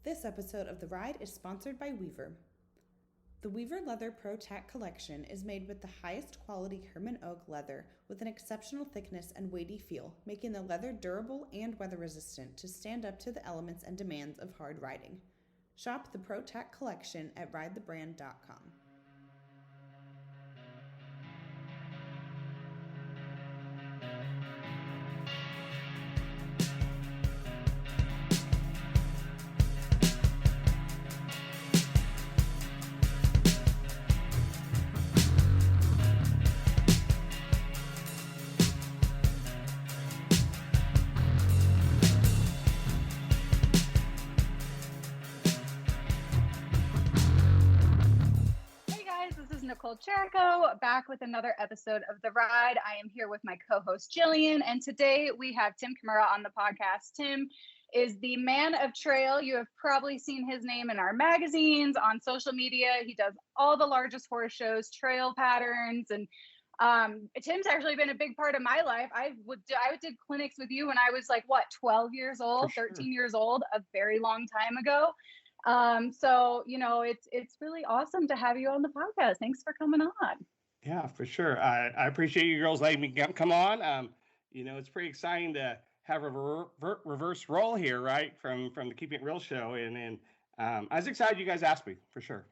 This episode of The Ride is sponsored by Weaver. The Weaver Leather Pro Tack collection is made with the highest quality Herman oak leather with an exceptional thickness and weighty feel, making the leather durable and weather resistant to stand up to the elements and demands of hard riding. Shop the Pro Tack collection at ridethebrand.com. Nichole back with another episode of The Ride. I am here with my co-host Jillian, and today we have Tim Kimura on the podcast. Tim is the man of trail. You have probably seen his name in our magazines, on social media. He does all the largest horse shows, trail patterns, and Tim's actually been a big part of my life. I did clinics with you when I was like, 12 years old, 13 years old, a very long time ago. So, it's really awesome to have you on the podcast. Thanks for coming on. Yeah, for sure. I appreciate you girls letting me come on. It's pretty exciting to have a reverse role here, right? From the Keeping It Real show. And I was excited you guys asked me, for sure.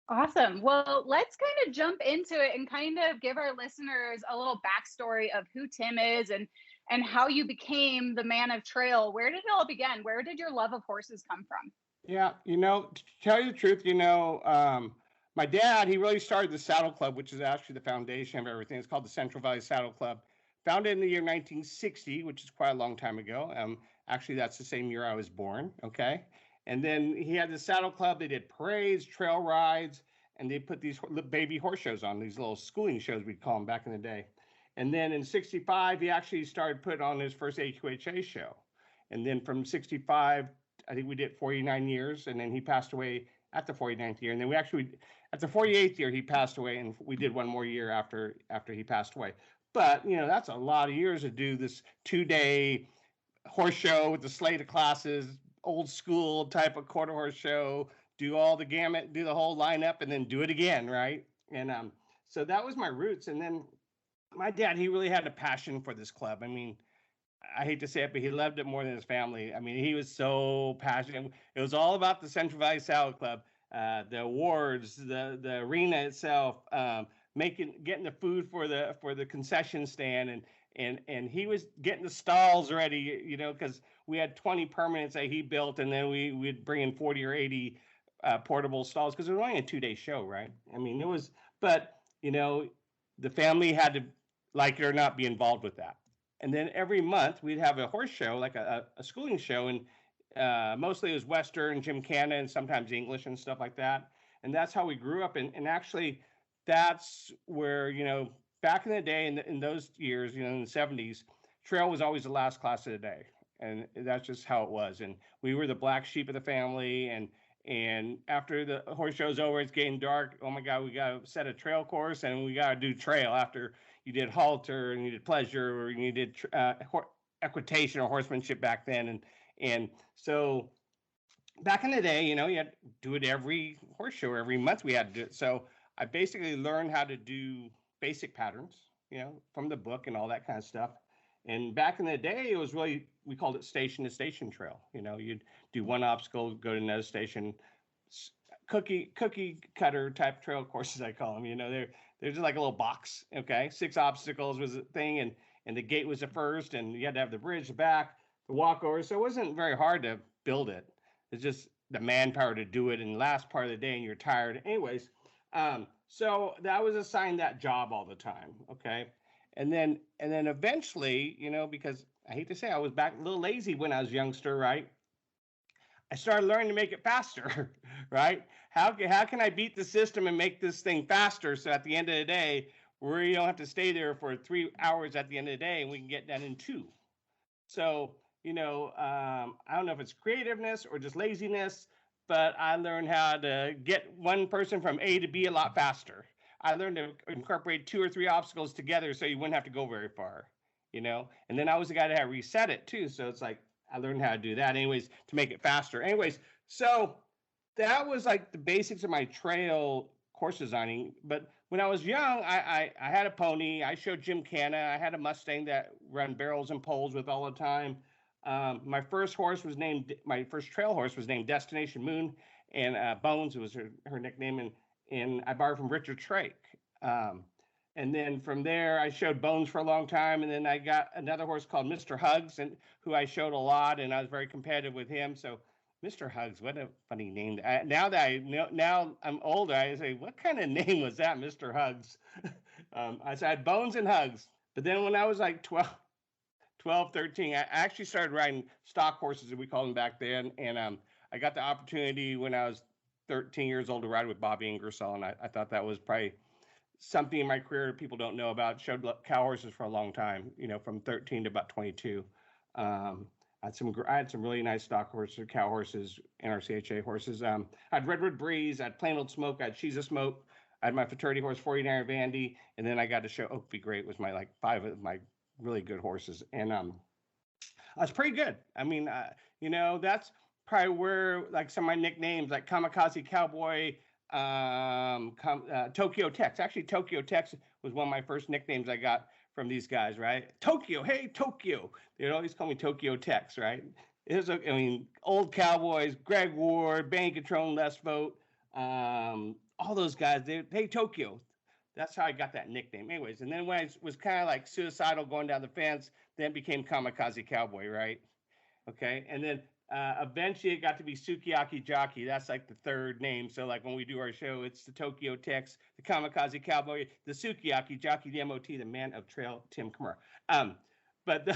Awesome. Well, let's kind of jump into it and kind of give our listeners a little backstory of who Tim is and how you became the man of trail. Where did it all begin? Where did your love of horses come from? Yeah, to tell you the truth, my dad, he really started the Saddle Club, which is actually the foundation of everything. It's called the Central Valley Saddle Club, founded in the year 1960, which is quite a long time ago. Actually, that's the same year I was born, okay? And then he had the Saddle Club. They did parades, trail rides, and they put these baby horse shows on, these little schooling shows, we'd call them back in the day. And then in 65, he actually started putting on his first AQHA show. And then from 65, I think we did 49 years, and then he passed away at the 49th year. And then we actually, at the 48th year, he passed away, and we did one more year after he passed away. But, that's a lot of years to do this 2-day horse show with the slate of classes, old school type of quarter horse show, do all the gamut, do the whole lineup, and then do it again, right? And so that was my roots. And then my dad, he really had a passion for this club. I mean, I hate to say it, but he loved it more than his family. I mean, he was so passionate. It was all about the Central Valley Saddle Club, the awards, the arena itself, getting the food for the concession stand, and he was getting the stalls ready, because we had 20 permanents that he built, and then we'd bring in 40 or 80 portable stalls because it was only a 2-day show, right? I mean, but the family had to, like it or not, be involved with that. And then every month we'd have a horse show, like a schooling show, and mostly it was Western, Gymkhana, and sometimes English and stuff like that. And that's how we grew up. And actually, that's where, back in the day, in those years, in the 70s, trail was always the last class of the day. And that's just how it was. And we were the black sheep of the family. And after the horse show's over, it's getting dark. Oh my God, we got to set a trail course, and we got to do trail after you did halter and you did pleasure, or you did equitation or horsemanship back then. And so back in the day, you had to do it every horse show, every month we had to do it. So I basically learned how to do basic patterns, from the book and all that kind of stuff. And back in the day, it was really, we called it station to station trail. You'd do one obstacle, go to another station, cookie cutter type trail courses, I call them. They're just like a little box. Okay, 6 obstacles was a thing, and the gate was the first, and you had to have the bridge, the back, the walkover. So it wasn't very hard to build it. It's just the manpower to do it in the last part of the day, and you're tired. Anyways, so that was assigned that job all the time. Okay, and then eventually, because I hate to say I was back a little lazy when I was a youngster, right? I started learning to make it faster, right? How can I beat the system and make this thing faster, so at the end of the day, we don't have to stay there for 3 hours at the end of the day, and we can get done in 2. So, I don't know if it's creativeness or just laziness, but I learned how to get one person from A to B a lot faster. I learned to incorporate 2 or 3 obstacles together so you wouldn't have to go very far, And then I was the guy that had reset it too. So it's like, I learned how to do that anyways to make it faster. Anyways, so that was like the basics of my trail course designing. But when I was young, I had a pony. I showed Gymkhana. I had a Mustang that run barrels and poles with all the time. My first trail horse was named Destination Moon, and Bones was her nickname, and I borrowed from Richard Trake. And then from there, I showed Bones for a long time, and then I got another horse called Mr. Hugs, and who I showed a lot, and I was very competitive with him. So Mr. Hugs, what a funny name. Now that I know, now I'm older, I say, what kind of name was that, Mr. Hugs? I said Bones and Hugs. But then when I was like 12, 13, I actually started riding stock horses, as we called them back then. And I got the opportunity when I was 13 years old to ride with Bobby Ingersoll. And I thought that was probably something in my career people don't know about. Showed cow horses for a long time, from 13 to about 22. I had some really nice stock horses, cow horses, NRCHA horses. I had Redwood Breeze, I had Plain Old Smoke, I had She's a Smoke, I had my fraternity horse 49er Vandy, and then I got to show Oak Be Great was my 5 of my really good horses, and I was pretty good. I mean, that's probably where some of my nicknames like Kamikaze Cowboy, Tokyo Tex. Actually, Tokyo Tex was one of my first nicknames I got from these guys, right? Tokyo, hey, Tokyo. They'd always call me Tokyo Tex, right? Old Cowboys, Greg Ward, Bankatrone, Les Vogt, all those guys, hey, Tokyo. That's how I got that nickname. Anyways, and then when I was kind of like suicidal going down the fence, then it became Kamikaze Cowboy, right? Okay, and then eventually it got to be Sukiyaki Jockey. That's like the third name. So like when we do our show, it's the Tokyo Tex, the Kamikaze Cowboy, the Sukiyaki Jockey, the MOT, the Man of Trail, Tim Kimura. But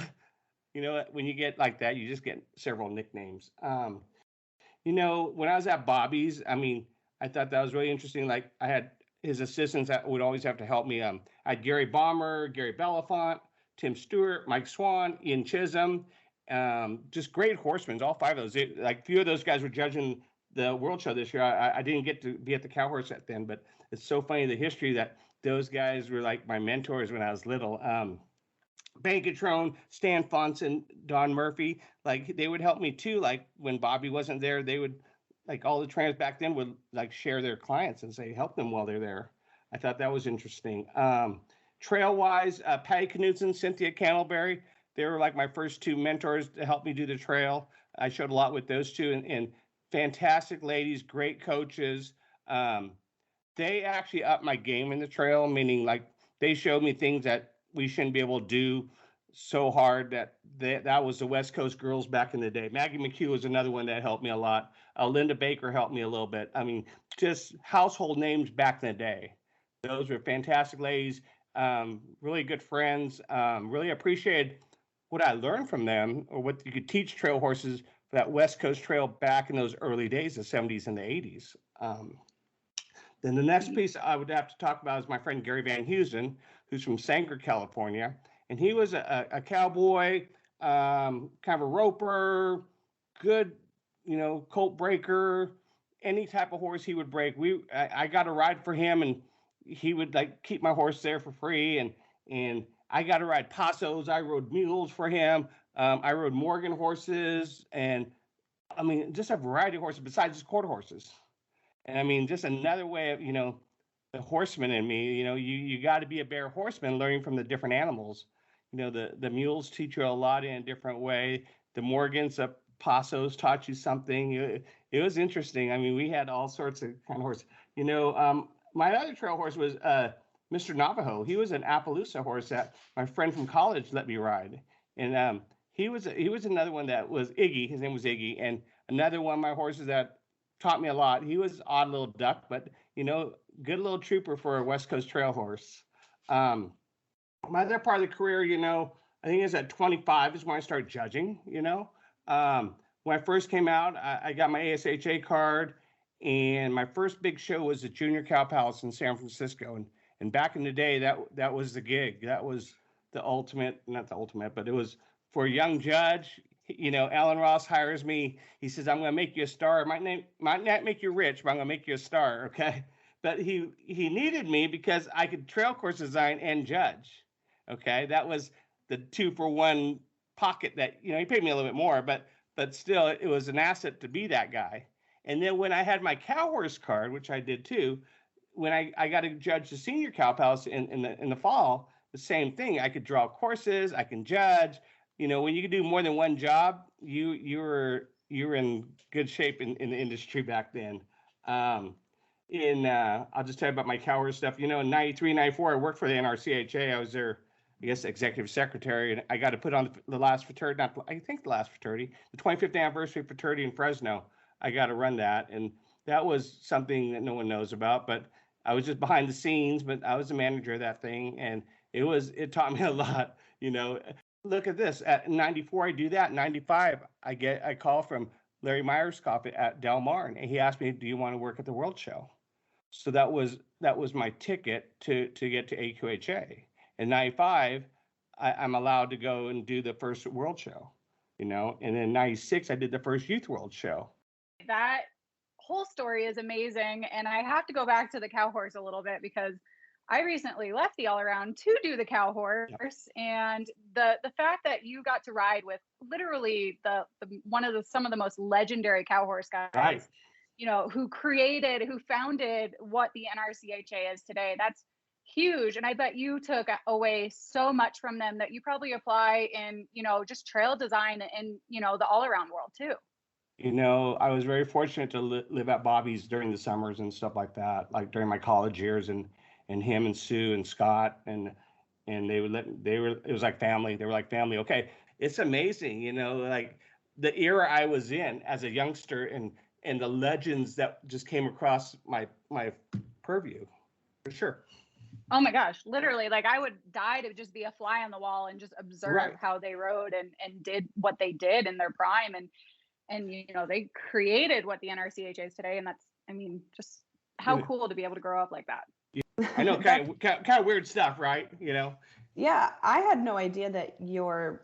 when you get like that, you just get several nicknames. When I was at Bobby's, I thought that was really interesting. Like I had his assistants that would always have to help me. I had Gary Balmer, Gary Belafonte, Tim Stewart, Mike Swan, Ian Chisholm, just great horsemen. All 5 of those. A few of those guys were judging the World Show this year. I didn't get to be at the cow horse at then, but it's so funny the history that those guys were like my mentors when I was little. Bankatrone, Stan Fonson, Don Murphy, they would help me too. Like when Bobby wasn't there, they would all the trainers back then would share their clients and say help them while they're there. I thought that was interesting. Trail wise, Patty Knudsen, Cynthia Candleberry, they were like my first 2 mentors to help me do the trail. I showed a lot with those 2 and fantastic ladies, great coaches. They actually upped my game in the trail, meaning they showed me things that we shouldn't be able to do so hard that was the West Coast girls back in the day. Maggie McHugh was another one that helped me a lot. Linda Baker helped me a little bit. Just household names back in the day. Those were fantastic ladies, really good friends. Really appreciated what I learned from them or what you could teach trail horses for that West Coast trail back in those early days, the 70s and the 80s. Then the next piece I would have to talk about is my friend Gary Van Heusen, who's from Sanger, California. And he was a cowboy, kind of a roper, good, colt breaker, any type of horse he would break. I got a ride for him, and he would keep my horse there for free. And I got to ride Passos. I rode mules for him. I rode Morgan horses, and just a variety of horses besides just quarter horses. And just another way of, the horseman in me, you got to be a bear horseman, learning from the different animals. The mules teach you a lot in a different way. The Morgans, the Passos taught you something. It was interesting. We had all sorts of kind of horses. My other trail horse was Mr. Navajo. He was an Appaloosa horse that my friend from college let me ride. And he was another one that was Iggy. His name was Iggy. And another one of my horses that taught me a lot. He was an odd little duck, but, good little trooper for a West Coast trail horse. My other part of the career, I think it was at 25 is when I started judging, When I first came out, I got my ASHA card, and my first big show was at Junior Cow Palace in San Francisco. And back in the day, that was the gig. That was the ultimate, not the ultimate, but it was for a young judge. Alan Ross hires me. He says, I'm going to make you a star. Might not make you rich, but I'm going to make you a star, okay? But he needed me because I could trail course design and judge. Okay, that was the 2-for-1 pocket that, he paid me a little bit more, but but still, it was an asset to be that guy. And then when I had my cow horse card, which I did too, when I got to judge the senior cow palace in the fall, the same thing. I could draw courses, I can judge. You know, when you could do more than one job, you were in good shape in the industry back then. Um, in I'll just tell you about my cow horse stuff. You know, in 93, 94, I worked for the NRCHA. I was their, I guess, executive secretary, and I got to put on the last fraternity, not, I think the last fraternity, the 25th anniversary fraternity in Fresno. I got to run that, and that was something that no one knows about, but I was just behind the scenes, but I was the manager of that thing, and it taught me a lot. You know, look at this. At 94, I do that. 95, I get a call from Larry Myerscough at Del Mar, and he asked me, "Do you want to work at the World Show?" So that was my ticket to get to AQHA. In 95, I'm allowed to go and do the first World Show. You know, and in 96, I did the first Youth World Show. That whole story is amazing. And I have to go back to the cow horse a little bit because I recently left the all around to do the cow horse. Yep. And the fact that you got to ride with literally the one of the some of the most legendary cow horse guys, Right. you know, who founded what the NRCHA is today, that's huge. And I bet you took away so much from them that you probably apply in, you know, just trail design and, you know, the all around world too. You know, I was very fortunate to live at Bobby's during the summers and stuff like that, like during my college years, and him and Sue and Scott and it was like family. They were like family. Okay, it's amazing, you know, like the era I was in as a youngster and the legends that just came across my purview, for sure. Oh my gosh, literally, like I would die to just be a fly on the wall and just observe Right. how they rode and did what they did in their prime, and you know, they created what the NRCHA is today, and that's, I mean, just how Yeah. cool to be able to grow up like that. I know, kind of weird stuff, right? You know. Yeah, I had no idea that your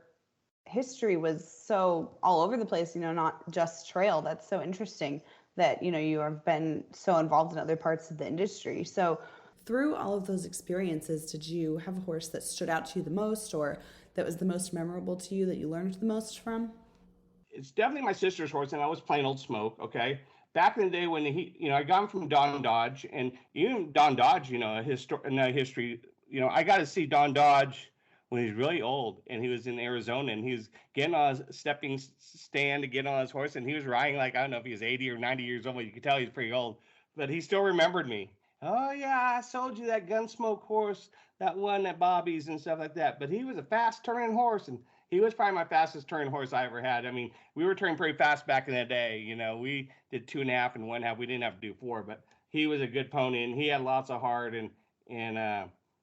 history was so all over the place, you know, not just trail. That's so interesting that, you know, you have been so involved in other parts of the industry. So, through all of those experiences, did you have a horse that stood out to you the most, or that was the most memorable to you, that you learned the most from? It's definitely my sister's horse, and I was plain old smoke. Okay, back in the day when I got him from Don Dodge, and even Don Dodge, you know, history. You know, I got to see Don Dodge when he's really old, and he was in Arizona, and he was getting on his stepping stand to get on his horse, and he was riding like, I don't know if he was 80 or 90 years old. You could tell he's pretty old, but he still remembered me. Oh yeah, I sold you that Gunsmoke horse, that one at Bobby's and stuff like that. But he was a fast turning horse, and he was probably my fastest turning horse I ever had. I mean, we were turning pretty fast back in the day. You know, we did 2.5 and 1/2. We didn't have to do 4, but he was a good pony, and he had lots of heart. And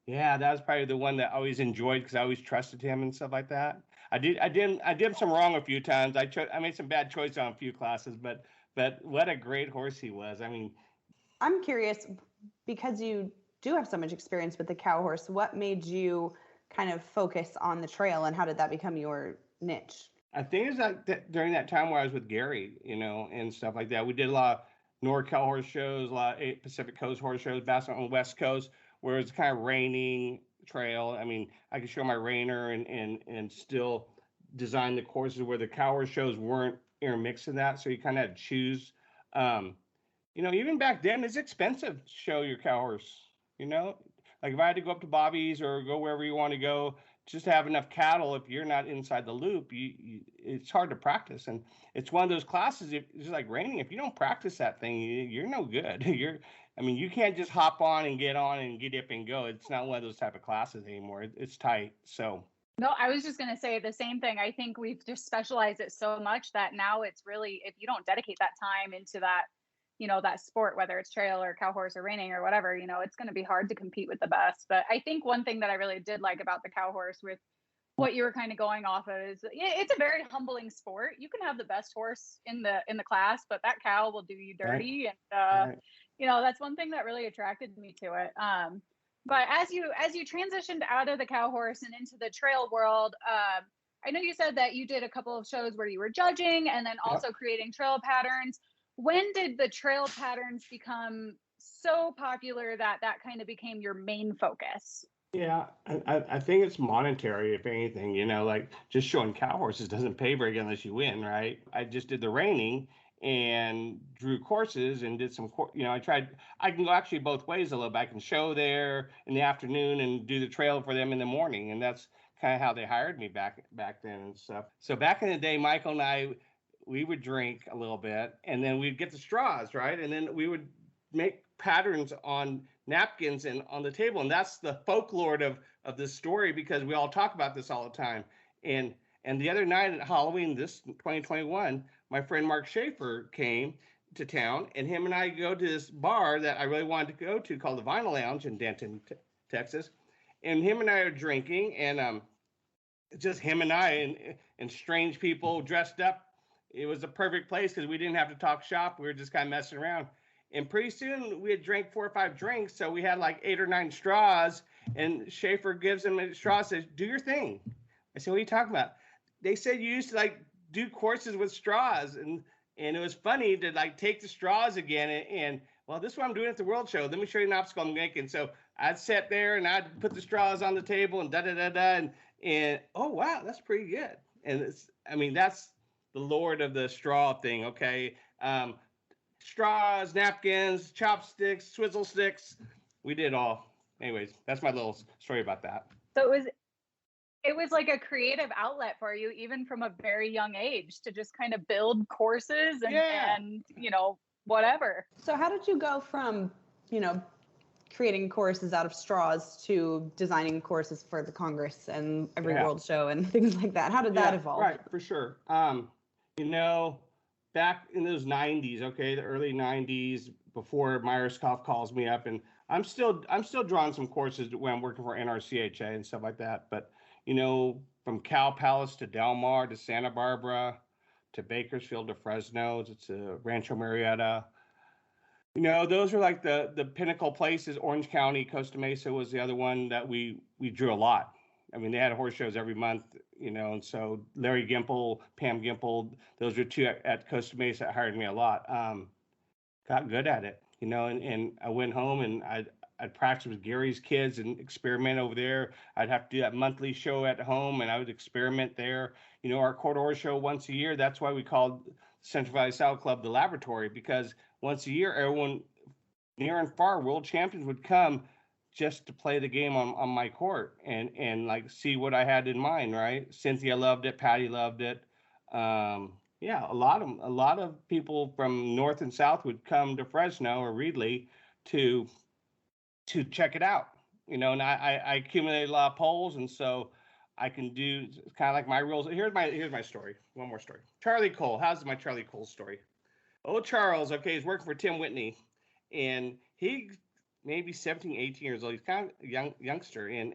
yeah, that was probably the one that I always enjoyed because I always trusted him and stuff like that. I did some wrong a few times. I made some bad choices on a few classes, but what a great horse he was. I mean, I'm curious, because you do have so much experience with the cow horse, what made you kind of focus on the trail, and how did that become your niche? I think it's like during that time where I was with Gary, you know, and stuff like that. We did a lot of NorCal horse shows, a lot of Pacific Coast horse shows, back on the West Coast, where it's kind of raining trail. I mean, I could show my rainer and still design the courses where the cow horse shows weren't intermixed in that. So you kind of had to choose. You know, even back then, it's expensive to show your cow horse. You know, like if I had to go up to Bobby's or go wherever you want to go, just to have enough cattle. If you're not inside the loop, it's hard to practice. And it's one of those classes. It's just like raining. If you don't practice that thing, you're no good. I mean, you can't just hop on and get up and go. It's not one of those type of classes anymore. It's tight. So. No, I was just going to say the same thing. I think we've just specialized it so much that now it's really, if you don't dedicate that time into that, you know, that sport, whether it's trail or cow horse or reining or whatever, you know, it's going to be hard to compete with the best. But I think one thing that I really did like about the cow horse, with what you were kind of going off of, is it's a very humbling sport. You can have the best horse in the class, but that cow will do you dirty. Right. And, Right. you know, that's one thing that really attracted me to it. But as you transitioned out of the cow horse and into the trail world, I know you said that you did a couple of shows where you were judging and then also creating trail patterns. When did the trail patterns become so popular that kind of became your main focus? Yeah, I think it's monetary, if anything, like just showing cow horses doesn't pay very good unless you win, right? I just did the reining and drew courses and did some, I can go actually both ways a little bit. I can show there in the afternoon and do the trail for them in the morning. And that's kind of how they hired me back then and stuff. So back in the day, Michael and I, we would drink a little bit and then we'd get the straws, right? And then we would make patterns on napkins and on the table, and that's the folklore of this story because we all talk about this all the time. And the other night at Halloween, this 2021, my friend Mark Schaefer came to town, and him and I go to this bar that I really wanted to go to called the Vinyl Lounge in Denton, Texas. And him and I are drinking, and just him and I and strange people dressed up. It was a perfect place because we didn't have to talk shop. We were just kind of messing around. And pretty soon we had drank 4 or 5 drinks. So we had like 8 or 9 straws. And Schaefer gives him a straw, says, "Do your thing." I said, "What are you talking about?" They said you used to like do courses with straws. And it was funny to like take the straws again. And well, this is what I'm doing at the World Show. Let me show you an obstacle I'm making. So I'd sit there and I'd put the straws on the table and da da da da. And oh wow, that's pretty good. And that's the lord of the straw thing. Okay, straws, napkins, chopsticks, swizzle sticks. We did all. Anyways, that's my little story about that. So it was like a creative outlet for you, even from a very young age, to just kind of build courses and whatever. So how did you go from, you know, creating courses out of straws to designing courses for the Congress and every World Show and things like that? How did that evolve? Right, for sure. You know, back in those 90s, okay, the early 90s, before Myerscough calls me up, and I'm still drawing some courses when I'm working for NRCHA and stuff like that. But from Cow Palace to Del Mar to Santa Barbara to Bakersfield to Fresno to Rancho Marietta. Those are like the pinnacle places. Orange County, Costa Mesa was the other one that we drew a lot. I mean, they had horse shows every month, and so Larry Gimple, Pam Gimple, those were two at Costa Mesa that hired me a lot. Got good at it, and I went home and I'd practice with Gary's kids and experiment over there. I'd have to do that monthly show at home and I would experiment there. Our quarter show once a year, that's why we called Central Valley Saddle Club the laboratory, because once a year, everyone near and far, world champions would come just to play the game on my court and like see what I had in mind, right? Cynthia loved it, Patty loved it. Yeah, a lot of people from north and south would come to Fresno or Reedley to check it out. And I accumulated a lot of polls, and so I can do kind of like my rules. Here's my story. One more story. Charlie Cole. How's my Charlie Cole story? Oh, Charles, okay, he's working for Tim Whitney, and he maybe 17, 18 years old. He's kind of a youngster, and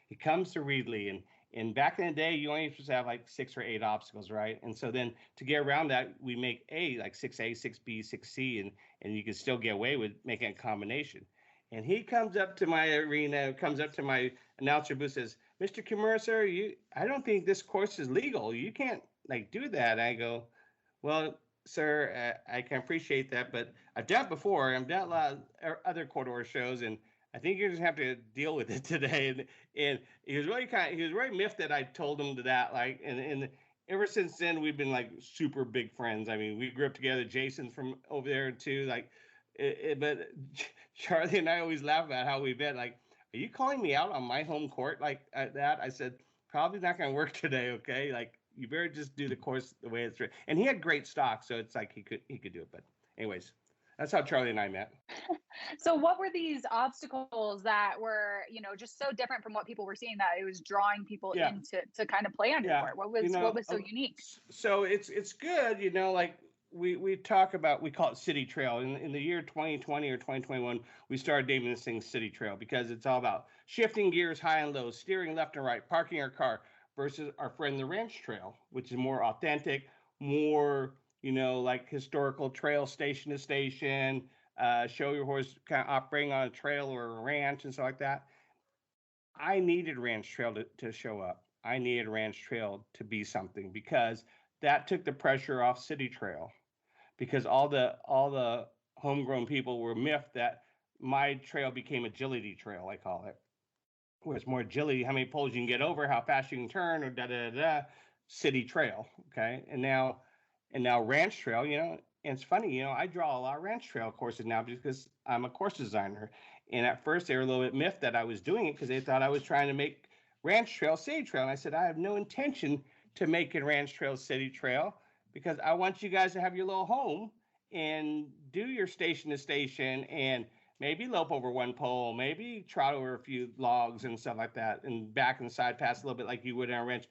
he comes to Reedley, and back in the day, you only supposed to have like 6 or 8 obstacles, right? And so then to get around that, we make like 6A, 6B, 6C, and you can still get away with making a combination. And he comes up to my arena, comes up to my announcer booth, says, "Mr. Kimura, sir, I don't think this course is legal. You can't like do that." And I go, "Well, sir, I can appreciate that, but I've done it before. I've done a lot of other quarter shows, and I think you're just have to deal with it today." And he was really miffed that I told him that. Like, and ever since then, we've been like super big friends. I mean, we grew up together. Jason's from over there too. Like, but Charlie and I always laugh about how we met. Like, "Are you calling me out on my home court like that?" I said, "Probably not going to work today. Okay, like." You better just do the course the way it's written. And he had great stock, so it's like he could do it. But anyways, that's how Charlie and I met. So what were these obstacles that were, just so different from what people were seeing that it was drawing people in to kind of play on your court? What was so unique? So it's good, like we talk about, we call it City Trail. In the year 2020 or 2021, we started naming this thing City Trail because it's all about shifting gears high and low, steering left and right, parking our car, versus our friend the Ranch Trail, which is more authentic, more, like historical trail, station to station, show your horse kind of operating on a trail or a ranch and stuff like that. I needed Ranch Trail to show up. I needed Ranch Trail to be something because that took the pressure off City Trail, because all the homegrown people were miffed that my trail became agility trail, I call it. where it's more agility, how many poles you can get over, how fast you can turn, or city trail. Okay. And now ranch trail, and it's funny, I draw a lot of ranch trail courses now because I'm a course designer. And at first they were a little bit miffed that I was doing it because they thought I was trying to make ranch trail city trail. And I said, I have no intention to make it ranch trail city trail because I want you guys to have your little home and do your station to station and maybe lope over one pole, maybe trot over a few logs and stuff like that, and back and side pass a little bit like you would in a ranch.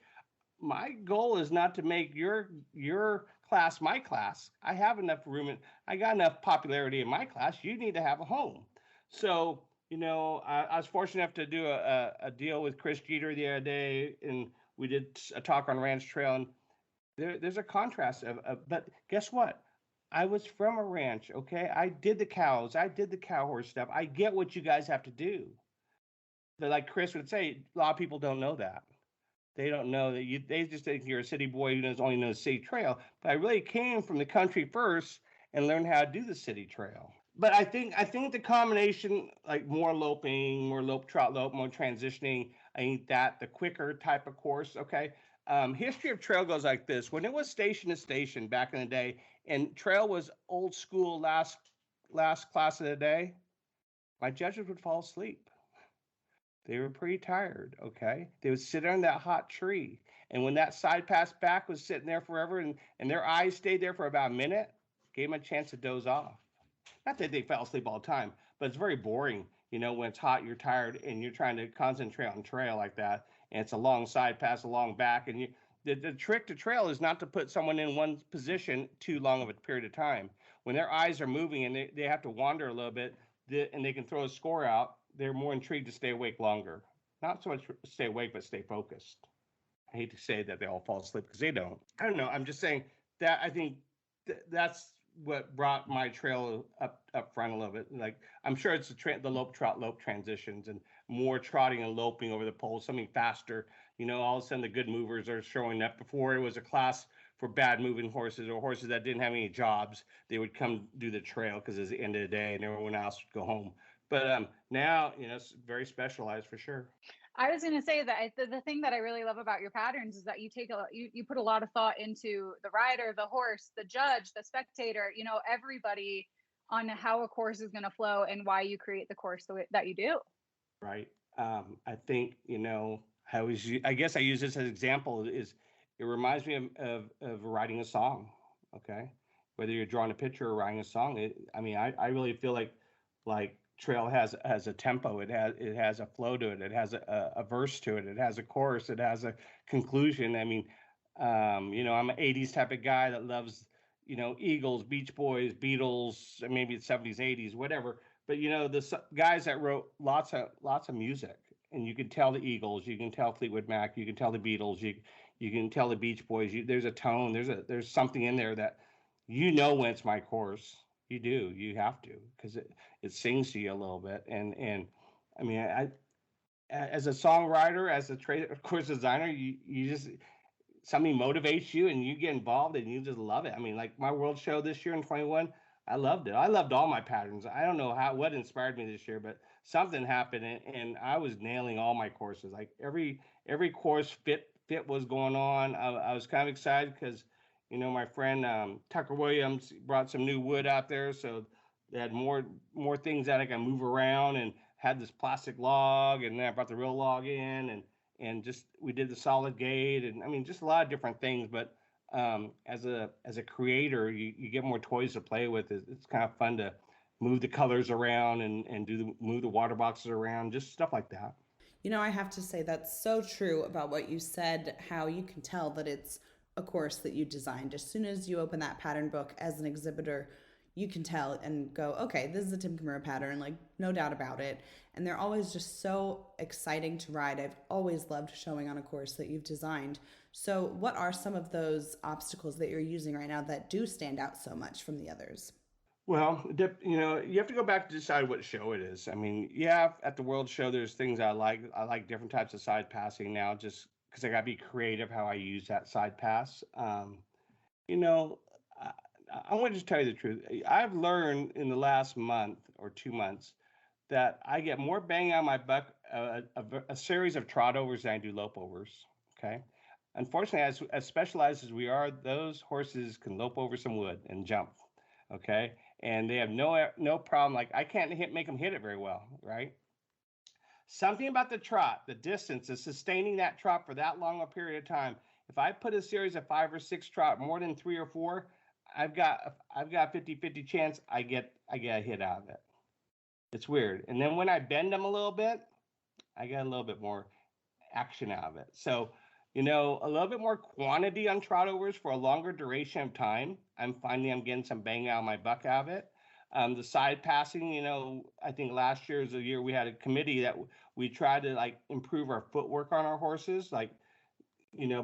My goal is not to make your class my class. I have enough room and I got enough popularity in my class. You need to have a home. So, I was fortunate enough to do a deal with Chris Jeter the other day, and we did a talk on Ranch Trail, and there's a contrast but guess what? I was from a ranch, okay? I did the cows, I did the cow horse stuff. I get what you guys have to do. But like Chris would say, a lot of people don't know that. They don't know that they just think you're a city boy who only knows city trail. But I really came from the country first and learned how to do the city trail. But I think the combination, like more loping, more lope, trot, lope, more transitioning, I think that the quicker type of course, okay. History of trail goes like this. When it was station to station back in the day, and trail was old school last class of the day, my judges would fall asleep. They were pretty tired, okay? They would sit on that hot tree. And when that side pass back was sitting there forever and their eyes stayed there for about a minute, gave them a chance to doze off. Not that they fell asleep all the time, but it's very boring, when it's hot, you're tired, and you're trying to concentrate on trail like that. And it's a long side pass, a long back. And the trick to trail is not to put someone in one position too long of a period of time. When their eyes are moving and they have to wander a little bit, and they can throw a score out, they're more intrigued to stay awake longer. Not so much stay awake, but stay focused. I hate to say that they all fall asleep because they don't. I don't know. I'm just saying that I think that's what brought my trail up front a little bit. Like I'm sure it's the lope, trot, lope transitions and more trotting and loping over the poles, something faster. All of a sudden the good movers are showing up. Before it was a class for bad moving horses or horses that didn't have any jobs. They would come do the trail because it's the end of the day and everyone else would go home. But now, it's very specialized for sure. I was going to say that the thing that I really love about your patterns is that you put a lot of thought into the rider, the horse, the judge, the spectator, everybody on how a course is going to flow and why you create the course the way that you do. Right. I think, I guess I use this as an example is it reminds me of writing a song. Okay. Whether you're drawing a picture or writing a song, I really feel like trail has a tempo, it has a flow to it, it has a verse to it, it has a chorus, it has a conclusion. I'm an 80s type of guy that loves Eagles, Beach Boys, Beatles, maybe it's 70s, 80s, whatever. But the guys that wrote lots of music, and you can tell the Eagles, you can tell Fleetwood Mac, you can tell the Beatles, you can tell the Beach Boys. There's a tone, there's something in there that when it's my course. You have to, because it sings to you a little bit. And I as a songwriter, as a course designer, you just something motivates you and you get involved and you just love it. Like my world show this year in 21, I loved it. I loved all my patterns. I don't know what inspired me this year, but something happened and I was nailing all my courses. Like every course fit was going on. I was kind of excited because my friend Tucker Williams brought some new wood out there, so they had more things that I can move around, and had this plastic log, and then I brought the real log in, and just we did the solid gate, and just a lot of different things. But as a creator, you get more toys to play with. It's kind of fun to move the colors around and move the water boxes around, just stuff like that. I have to say that's so true about what you said, how you can tell that it's a course that you designed. As soon as you open that pattern book as an exhibitor, you can tell and go, okay, this is a Tim Kimura pattern, like no doubt about it. And they're always just so exciting to ride. I've always loved showing on a course that you've designed. So what are some of those obstacles that you're using right now that do stand out so much from the others? Well, you have to go back to decide what show it is. At the World Show, there's things I like. I like different types of side passing now, just because I got to be creative how I use that side pass. I want to just tell you the truth. I've learned in the last month or 2 months that I get more bang on my buck a series of trot overs and I do lope overs. Okay. Unfortunately, as specialized as we are, those horses can lope over some wood and jump. Okay. And they have no problem. Like I can't make them hit it very well. Right. Something about the trot, the distance, is sustaining that trot for that long a period of time. If I put a series of 5 or 6 trot, more than 3 or 4, I've got 50-50 chance I get a hit out of it. It's weird. And then when I bend them a little bit, I get a little bit more action out of it. So, a little bit more quantity on trot overs for a longer duration of time. I'm finding I'm getting some bang out of my buck out of it. The side passing, I think last year was a year we had a committee that we tried to like improve our footwork on our horses. Like,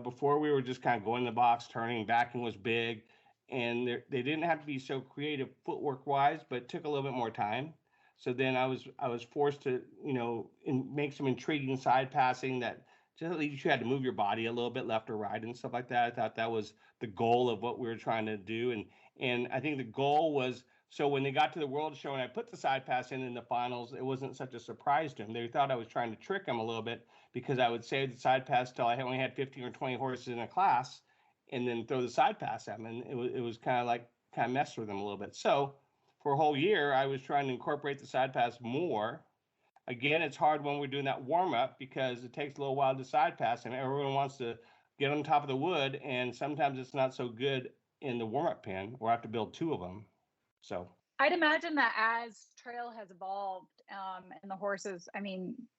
before we were just kind of going in the box, turning, backing was big, and they didn't have to be so creative footwork wise, but it took a little bit more time. So then I was forced to, make some intriguing side passing that just at least you had to move your body a little bit left or right and stuff like that. I thought that was the goal of what we were trying to do. And I think the goal was, so when they got to the World Show and I put the side pass in the finals, it wasn't such a surprise to them. They thought I was trying to trick them a little bit because I would save the side pass till I only had 15 or 20 horses in a class and then throw the side pass at them. And it was kind of mess with them a little bit. So for a whole year, I was trying to incorporate the side pass more. Again, it's hard when we're doing that warm up because it takes a little while to side pass and everyone wants to get on top of the wood. And sometimes it's not so good in the warm up pen or I have to build 2 of them. So I'd imagine that as trail has evolved and the horses,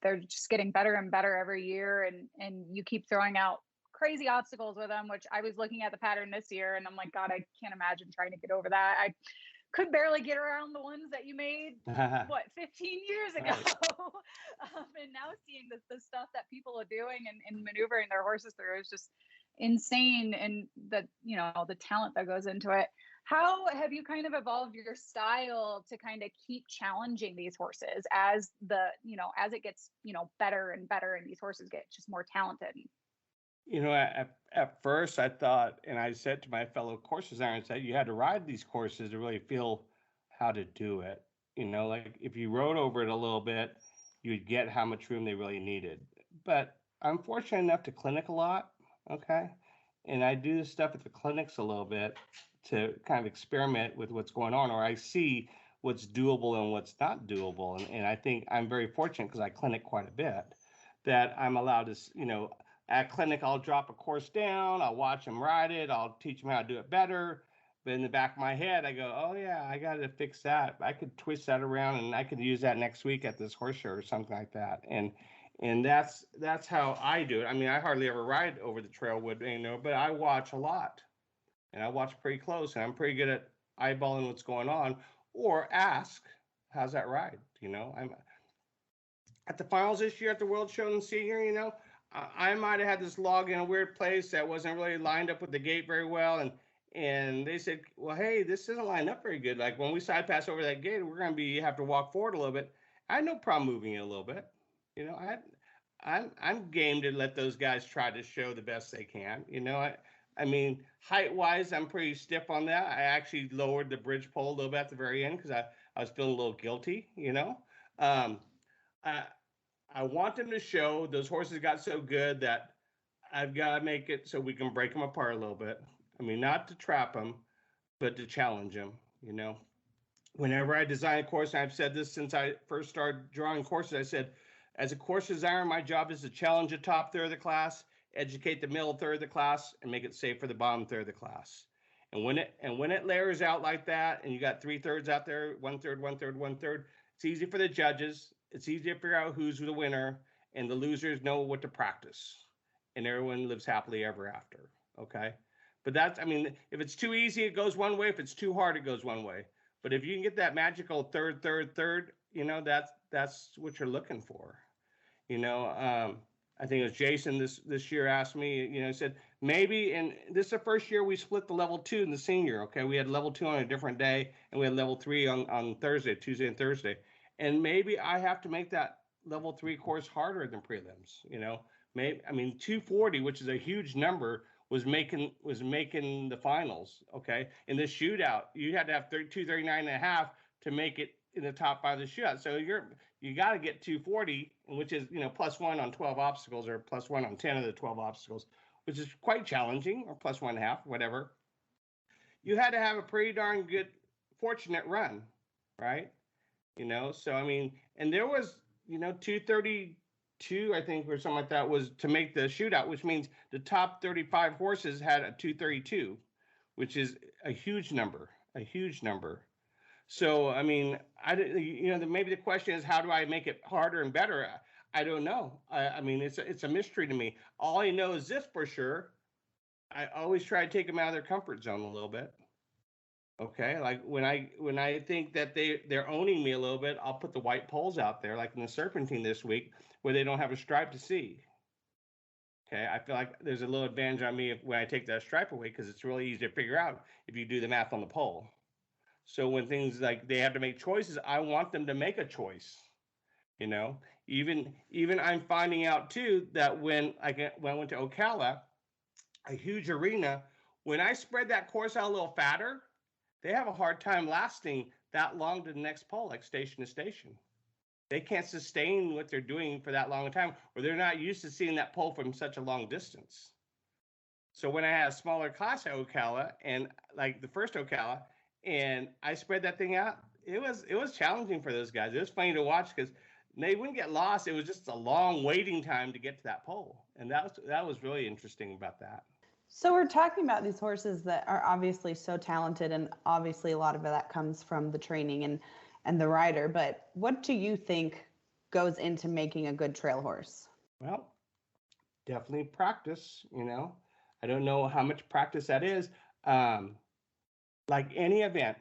they're just getting better and better every year. And you keep throwing out crazy obstacles with them, which I was looking at the pattern this year and I'm like, God, I can't imagine trying to get over that. I could barely get around the ones that you made, 15 years ago. And now seeing the stuff that people are doing and maneuvering their horses through is just insane. And the talent that goes into it. How have you kind of evolved your style to kind of keep challenging these horses as as it gets, better and better and these horses get just more talented? At first I thought, and I said to my fellow course designers that you had to ride these courses to really feel how to do it. Like if you rode over it a little bit, you'd get how much room they really needed. But I'm fortunate enough to clinic a lot, okay? And I do this stuff at the clinics a little bit to kind of experiment with what's going on, or I see what's doable and what's not doable. And I think I'm very fortunate because I clinic quite a bit that I'm allowed to, at clinic, I'll drop a course down, I'll watch them ride it, I'll teach them how to do it better. But in the back of my head, I go, oh yeah, I got to fix that. I could twist that around and I could use that next week at this horse show or something like that. And that's how I do it. I hardly ever ride over the trail wood, but I watch a lot and I watch pretty close and I'm pretty good at eyeballing what's going on or ask, how's that ride? I'm at the finals this year at the World Show in Senior, I might have had this log in a weird place that wasn't really lined up with the gate very well. And they said, well, hey, this isn't lined up very good. Like when we side pass over that gate, we're going to have to walk forward a little bit. I had no problem moving it a little bit. I'm game to let those guys try to show the best they can. Height wise, I'm pretty stiff on that. I actually lowered the bridge pole a little bit at the very end because I was feeling a little guilty, I want them to show those horses got so good that I've got to make it so we can break them apart a little bit. Not to trap them, but to challenge them, Whenever I design a course, and I've said this since I first started drawing courses, I said, as a course designer, my job is to challenge the top third of the class, educate the middle third of the class, and make it safe for the bottom third of the class. And when it layers out like that, and you got 3/3 out there, 1/3, 1/3, 1/3, it's easy for the judges. It's easy to figure out who's the winner, and the losers know what to practice, and everyone lives happily ever after. Okay, but that's if it's too easy, it goes one way. If it's too hard, it goes one way. But if you can get that magical third, that's what you're looking for. I think it was Jason this year asked me, he said, maybe, and this is the first year we split the level 2 in the senior, okay? We had level 2 on a different day, and we had level 3 on Tuesday and Thursday. And maybe I have to make that level 3 course harder than prelims, Maybe, 240, which is a huge number, was making the finals, okay? In this shootout, you had to have 239.5 to make it in the top 5 of the shootout. So you got to get 240, which is +1 on 12 obstacles or +1 on 10 of the 12 obstacles, which is quite challenging, or +1.5, whatever. You had to have a pretty darn good, fortunate run, right? So I mean, and there was 232, I think, or something like that, was to make the shootout, which means the top 35 horses had a 232, which is a huge number. So I mean, maybe the question is, how do I make it harder and better? I don't know. I mean, it's a mystery to me. All I know is this for sure. I always try to take them out of their comfort zone a little bit. Okay, like when I think that they're owning me a little bit, I'll put the white poles out there, like in the Serpentine this week, where they don't have a stripe to see. Okay, I feel like there's a little advantage on me when I take that stripe away, because it's really easy to figure out if you do the math on the pole. So when things like they have to make choices, I want them to make a choice. Even I'm finding out too that when I went to Ocala, a huge arena, when I spread that course out a little fatter, they have a hard time lasting that long to the next pole, like station to station. They can't sustain what they're doing for that long a time, or they're not used to seeing that pole from such a long distance. So when I had a smaller class at Ocala, and like the first Ocala, and I spread that thing out, it was challenging for those guys. It was funny to watch because they wouldn't get lost. It was just a long waiting time to get to that pole, and that was really interesting about that. So we're talking about these horses that are obviously so talented, and obviously a lot of that comes from the training and the rider. But what do you think goes into making a good trail horse? Well, definitely practice. I don't know how much practice that is. Like any event,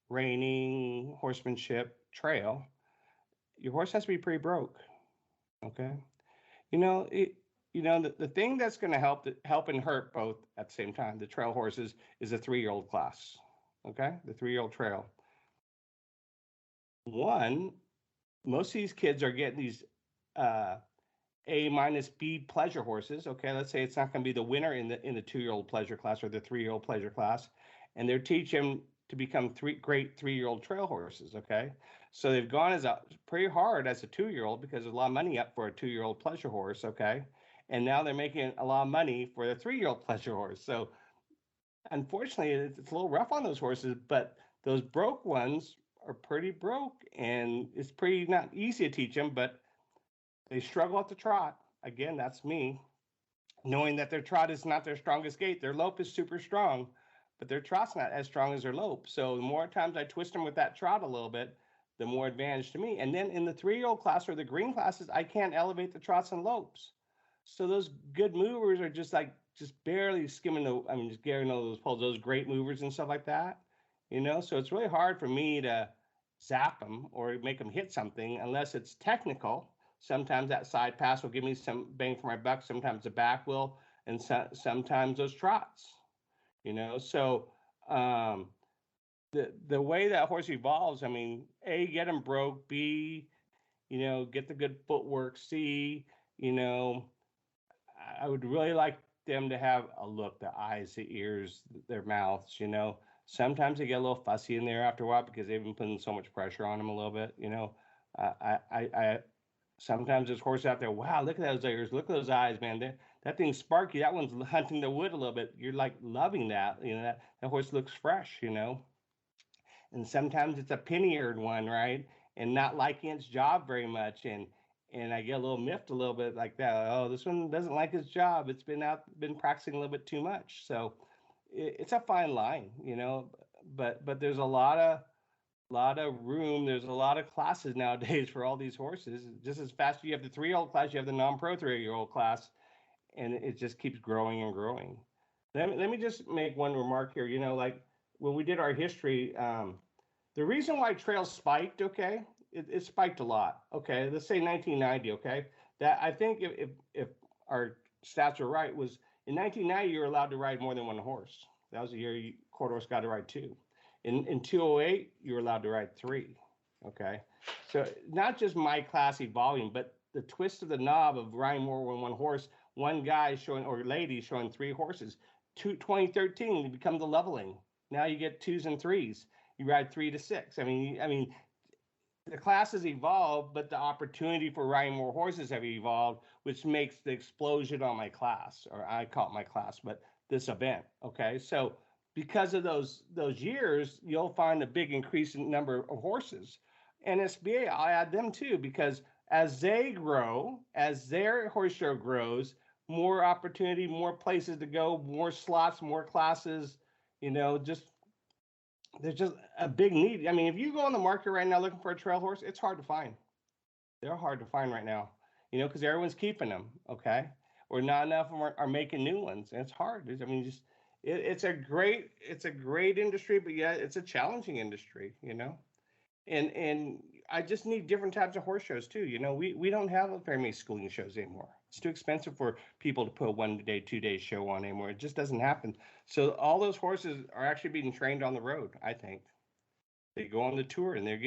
reining, horsemanship, trail, your horse has to be pretty broke. Okay, the thing that's going to help and hurt both at the same time, the trail horses, is a 3-year-old class. Okay, the 3-year-old trail. One, most of these kids are getting these A-B pleasure horses. Okay, let's say it's not going to be the winner in the 2-year-old pleasure class or the 3-year-old pleasure class, and they're teaching them to become great 3-year-old trail horses. Okay, so they've gone pretty hard as a 2-year-old, because there's a lot of money up for a 2-year-old pleasure horse. Okay, and now they're making a lot of money for the 3-year-old pleasure horse. So unfortunately, it's a little rough on those horses, but those broke ones are pretty broke, and it's pretty not easy to teach them, but they struggle at the trot. Again, that's me, knowing that their trot is not their strongest gait. Their lope is super strong, but their trot's not as strong as their lope. So the more times I twist them with that trot a little bit, the more advantage to me. And then in the 3-year-old class or the green classes, I can't elevate the trots and lopes. So those good movers are just barely skimming just getting those poles, those great movers and stuff like that. So it's really hard for me to zap them or make them hit something unless it's technical. Sometimes that side pass will give me some bang for my buck. Sometimes the back will, and sometimes those trots. So the way that horse evolves, A, get them broke. B, get the good footwork. C, I would really like them to have a look, the eyes, the ears, their mouths. Sometimes they get a little fussy in there after a while because they've been putting so much pressure on them a little bit. I sometimes there's horses out there. Wow, look at those ears, look at those eyes, man. That thing's sparky. That one's hunting the wood a little bit. You're like loving that. That horse looks fresh. And sometimes it's a pin-eared one, right? And not liking its job very much, and I get a little miffed a little bit like that. Oh, this one doesn't like its job. It's been practicing a little bit too much. So it's a fine line, but there's a lot of room. There's a lot of classes nowadays for all these horses. Just as fast as you have the 3-year-old class, you have the non-pro 3-year-old class, and it just keeps growing and growing. Let me just make one remark here. Like when we did our history, the reason why trails spiked, okay, it spiked a lot. Okay, let's say 1990. Okay, that I think if our stats are right, was in 1990 you were allowed to ride more than one horse. That was the year quarter horse got to ride 2. In 208 you were allowed to ride 3. Okay, so not just my class evolving, but the twist of the knob of riding more than one horse. One guy showing, or lady showing 3 horses. 2013 it becomes the leveling. Now you get 2s and 3s. You ride 3 to 6. the classes evolved, but the opportunity for riding more horses have evolved, which makes the explosion on my class, or I call it my class, but this event. Okay, so because of those years, you'll find a big increase in number of horses. NSBA, I'll add them too, because as they grow, as their horse show grows, more opportunity, more places to go, more slots, more classes. Just there's just a big need. I mean, if you go on the market right now looking for a trail horse, it's hard to find. They're hard to find right now, because everyone's keeping them, okay? Or not enough of them are making new ones, and it's hard. I mean, it's a great industry, but yeah, it's a challenging industry, and I just need different types of horse shows too. We don't have very many schooling shows anymore. It's too expensive for people to put a 1 day, 2 day show on anymore. It just doesn't happen. So all those horses are actually being trained on the road. I think they go on the tour and they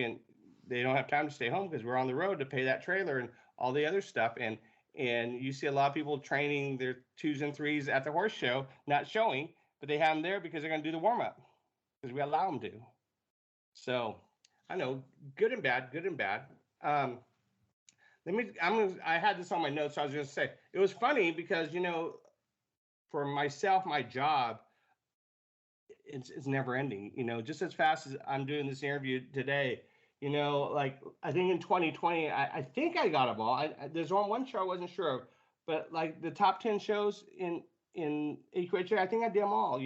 don't have time to stay home because we're on the road to pay that trailer and all the other stuff. And you see a lot of people training their 2s and 3s at the horse show, not showing, but they have them there because they're going to do the warm up because we allow them to. So I know, good and bad, good and bad. I had this on my notes. So I was going to say, it was funny because, for myself, my job, it's never ending, just as fast as I'm doing this interview today, like I think in 2020, I think I got them all. There's one show I wasn't sure of, but like the top 10 shows in AQHA, I think I did them all.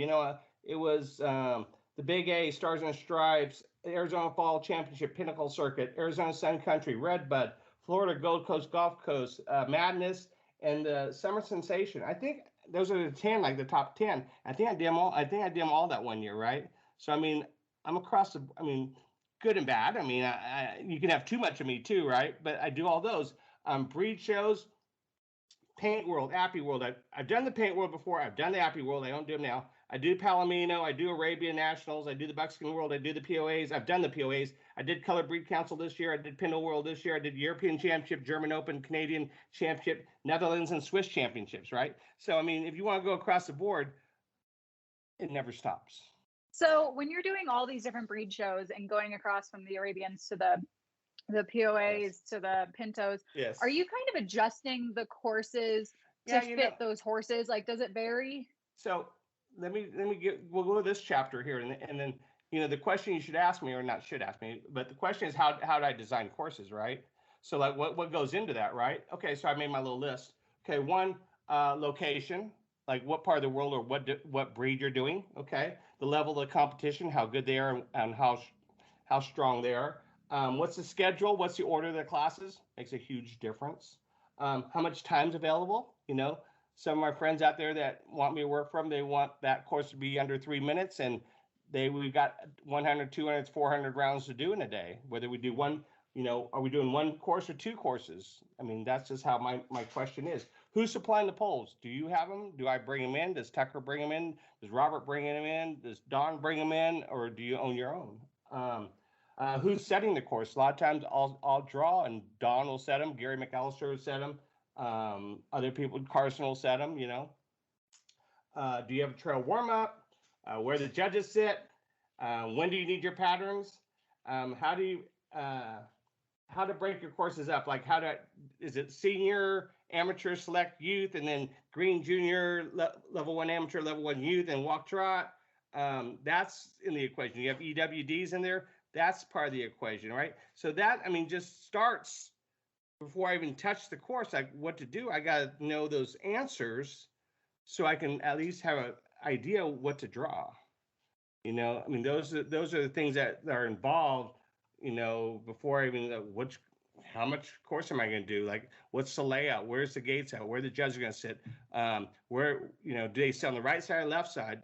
It was the Big A, Stars and Stripes, Arizona Fall Championship, Pinnacle Circuit, Arizona Sun Country, Redbud, Florida Gold Coast Golf Coast, Madness, and the Summer Sensation. I think those are the 10, like the top 10. I think I did them all that one year, right? So I mean, I'm across good and bad. I mean, you can have too much of me too, right? But I do all those. Breed shows, Paint World, Appy World. I've done the Paint World before. I've done the Appy World. I don't do them now. I do Palomino. I do Arabian Nationals. I do the Buckskin World. I do the POAs. I've done the POAs. I did Color Breed Council this year. I did Pinto World this year. I did European Championship, German Open, Canadian Championship, Netherlands, and Swiss Championships, right? So, I mean, if you want to go across the board, it never stops. So when you're doing all these different breed shows and going across from the Arabians to the POAs Yes. to the Pintos, Yes. are you kind of adjusting the courses to fit those horses? Like, does it vary? So we'll go to this chapter here, and then the question you should ask me, or not should ask me, but the question is how do I design courses, right? So like what goes into that, right? Okay, so I made my little list. Okay, one, location, like what part of the world or what breed you're doing. Okay, the level of the competition, how good they are, and how strong they are. What's the schedule? What's the order of the classes? Makes a huge difference. How much time's available? Some of my friends out there that want me to work from, they want that course to be under 3 minutes, and we've got 100, 200, 400 rounds to do in a day. Whether we do one, are we doing one course or 2 courses? I mean, that's just how my question is. Who's supplying the poles? Do you have them? Do I bring them in? Does Tucker bring them in? Does Robert bring them in? Does Don bring them in? Or do you own your own? Who's setting the course? A lot of times I'll draw and Don will set them. Gary McAllister will set them. Other people, Carson will set them. Do you have a trail warm up? Where the judges sit? When do you need your patterns? How to break your courses up? Like is it senior, amateur, select, youth, and then green, junior, level 1 amateur, level 1 youth, and walk trot? That's in the equation. You have EWDs in there. That's part of the equation, right? So that, just starts before I even touch the course, like what to do. I got to know those answers so I can at least have an idea what to draw. Those are the things that are involved, before I even how much course am I going to do? Like, what's the layout? Where's the gates at? Where the judges are going to sit? Where, do they sit on the right side or left side?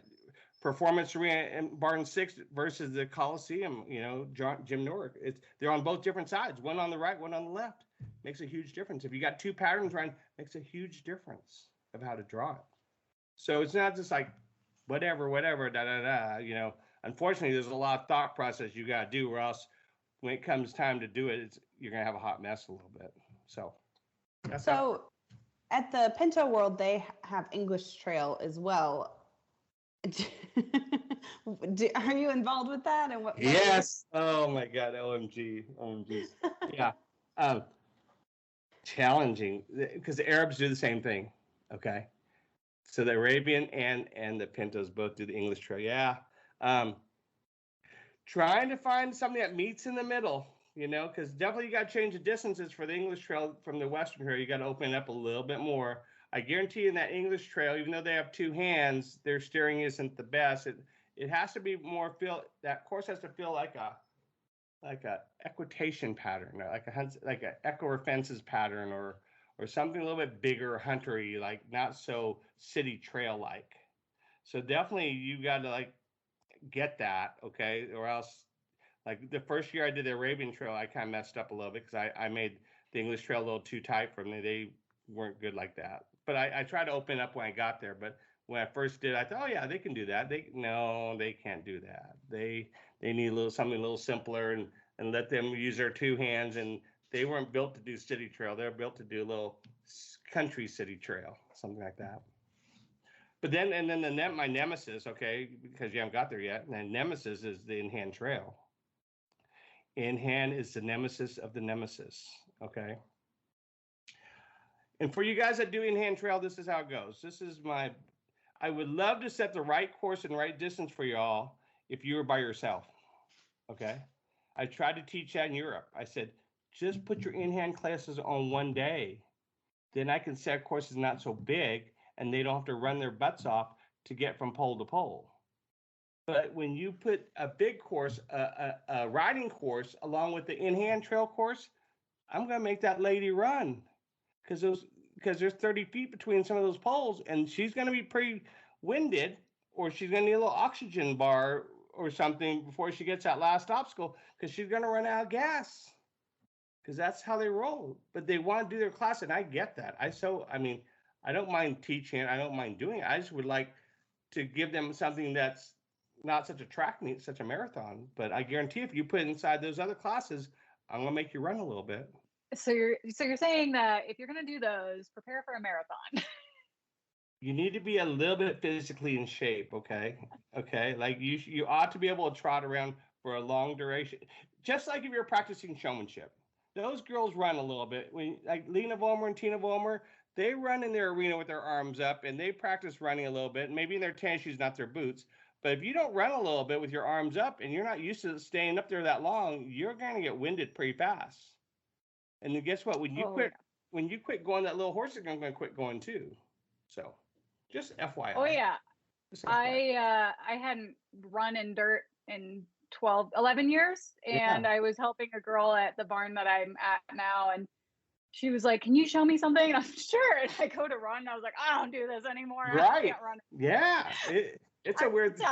Performance Arena and Barton 6 versus the Coliseum, Jim Norrick. They're on both different sides, one on the right, one on the left. Makes a huge difference. If you got 2 patterns running, makes a huge difference of how to draw it. So it's not just like whatever, Unfortunately, there's a lot of thought process you got to do, or else when it comes time to do it, you're going to have a hot mess a little bit. So at the Pinto World, they have English Trail as well. Are you involved with that? And what Yes. Oh my God. OMG. OMGs. Yeah. Um, challenging because the Arabs do the same thing. Okay. So the Arabian and the Pintos both do the English Trail. Yeah. Um, trying to find something that meets in the middle, because definitely you got to change the distances for the English Trail from the Western Trail. You got to open it up a little bit more. I guarantee you in that English Trail, even though they have two hands, their steering isn't the best. It has to be more that course has to feel like a equitation pattern, or like a echo fences pattern, or something a little bit bigger, huntery, like not so city trail like. So definitely you got to like get that, okay, or else like the first year I did the Arabian Trail, I kind of messed up a little bit because I made the English Trail a little too tight for me. They weren't good like that. But I tried to open up when I got there. But when I first did, I thought, oh yeah, they can do that. They can't do that. They need something a little simpler and let them use their two hands. And they weren't built to do city trail. They're built to do a little country city trail, something like that. But then my nemesis, okay, because you haven't got there yet. And nemesis is the in-hand trail. In-hand is the nemesis of the nemesis, okay? And for you guys that do in-hand trail, this is how it goes. I would love to set the right course and right distance for y'all if you were by yourself, okay? I tried to teach that in Europe. I said, just put your in-hand classes on one day. Then I can set courses not so big and they don't have to run their butts off to get from pole to pole. But when you put a big course, a riding course, along with the in-hand trail course, I'm going to make that lady run because there's 30 feet between some of those poles, and she's going to be pretty winded, or she's going to need a little oxygen bar or something before she gets that last obstacle because she's going to run out of gas because that's how they roll. But they want to do their class, and I get that. I don't mind teaching. I don't mind doing it. I just would like to give them something that's not such a track meet, such a marathon. But I guarantee if you put it inside those other classes, I'm gonna make you run a little bit. So you're saying that if you're gonna do those, prepare for a marathon. You need to be a little bit physically in shape, okay? Okay, like you ought to be able to trot around for a long duration, just like if you're practicing showmanship. Those girls run a little bit. Like Lena Vollmer and Tina Vollmer, they run in their arena with their arms up, and they practice running a little bit. Maybe in their tennis shoes, not their boots. But if you don't run a little bit with your arms up and you're not used to staying up there that long, you're going to get winded pretty fast. And then guess what? When you quit going, that little horse is going to quit going too. So just FYI. Oh yeah. I hadn't run in dirt in 11 years. And I was helping a girl at the barn that I'm at now. And she was like, can you show me something? And I'm sure. And I go to run. And I was like, I don't do this anymore. Right. I can't run. Yeah. It's a weird thing.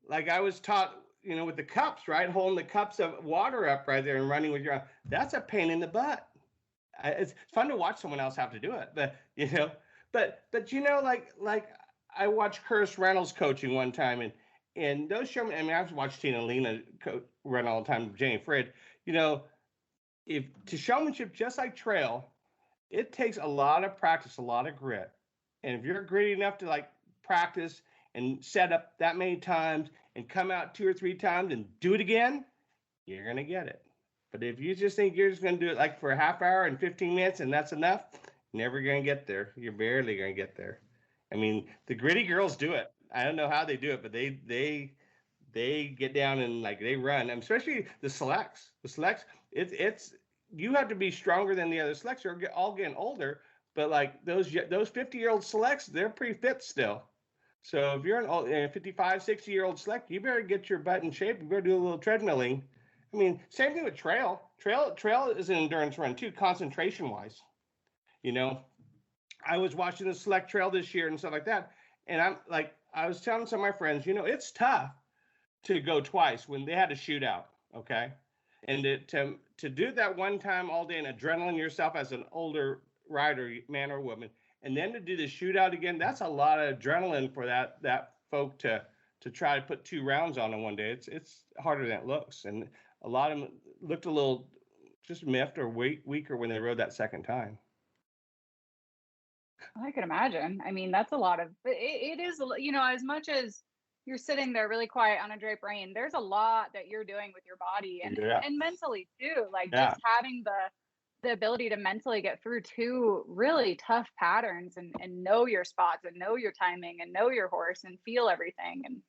Like I was taught, with the cups, right? Holding the cups of water up right there and running with your, that's a pain in the butt. It's fun to watch someone else have to do it, but like I watched Curtis Reynolds coaching one time, and those showmen. I mean, I've watched Tina and Lena run all the time. Jane Frid, if to showmanship, just like trail, it takes a lot of practice, a lot of grit, and if you're gritty enough to like practice and set up that many times and come out 2 or 3 times and do it again, you're gonna get it. But if you just think you're just going to do it like for a half hour and 15 minutes and that's enough, never going to get there. You're barely going to get there. I mean, the gritty girls do it. I don't know how they do it, but they get down and like they run. And especially the selects. The selects, it's you have to be stronger than the other selects. You're all getting older, but like those 50-year-old selects, they're pretty fit still. So if you're a 55, 60-year-old select, you better get your butt in shape. You better do a little treadmilling. I mean, same thing with trail. Trail is an endurance run too, concentration-wise. I was watching the select trail this year and stuff like that, and I was telling some of my friends, it's tough to go twice when they had a shootout, okay? And to do that one time all day and adrenaline yourself as an older rider, man or woman, and then to do the shootout again, that's a lot of adrenaline for that folk to try to put 2 rounds on in one day. It's harder than it looks, and a lot of them looked a little just miffed or weaker when they rode that second time. I can imagine. I mean, that's a lot of it is, as much as you're sitting there really quiet on a drape rein, there's a lot that you're doing with your body and Yeah. and mentally too. Like Yeah. just having the ability to mentally get through two really tough patterns and know your spots and know your timing and know your horse and feel everything. And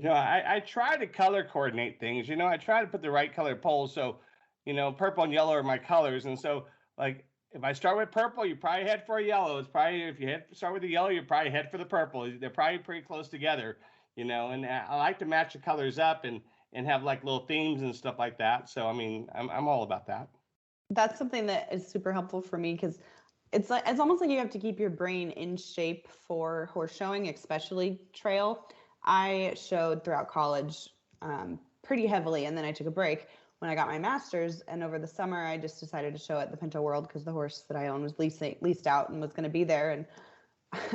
I try to color coordinate things. I try to put the right color poles. So, purple and yellow are my colors. And so, like, if I start with purple, you probably head for a yellow. It's probably, if you start with the yellow, you probably head for the purple. They're probably pretty close together, and I like to match the colors up and have like little themes and stuff like that. So, I mean, I'm all about that. That's something that is super helpful for me because it's almost like you have to keep your brain in shape for horse showing, especially trail. I showed throughout college pretty heavily, and then I took a break when I got my master's. And over the summer, I just decided to show at the Pinto World because the horse that I own was leased out and was going to be there. And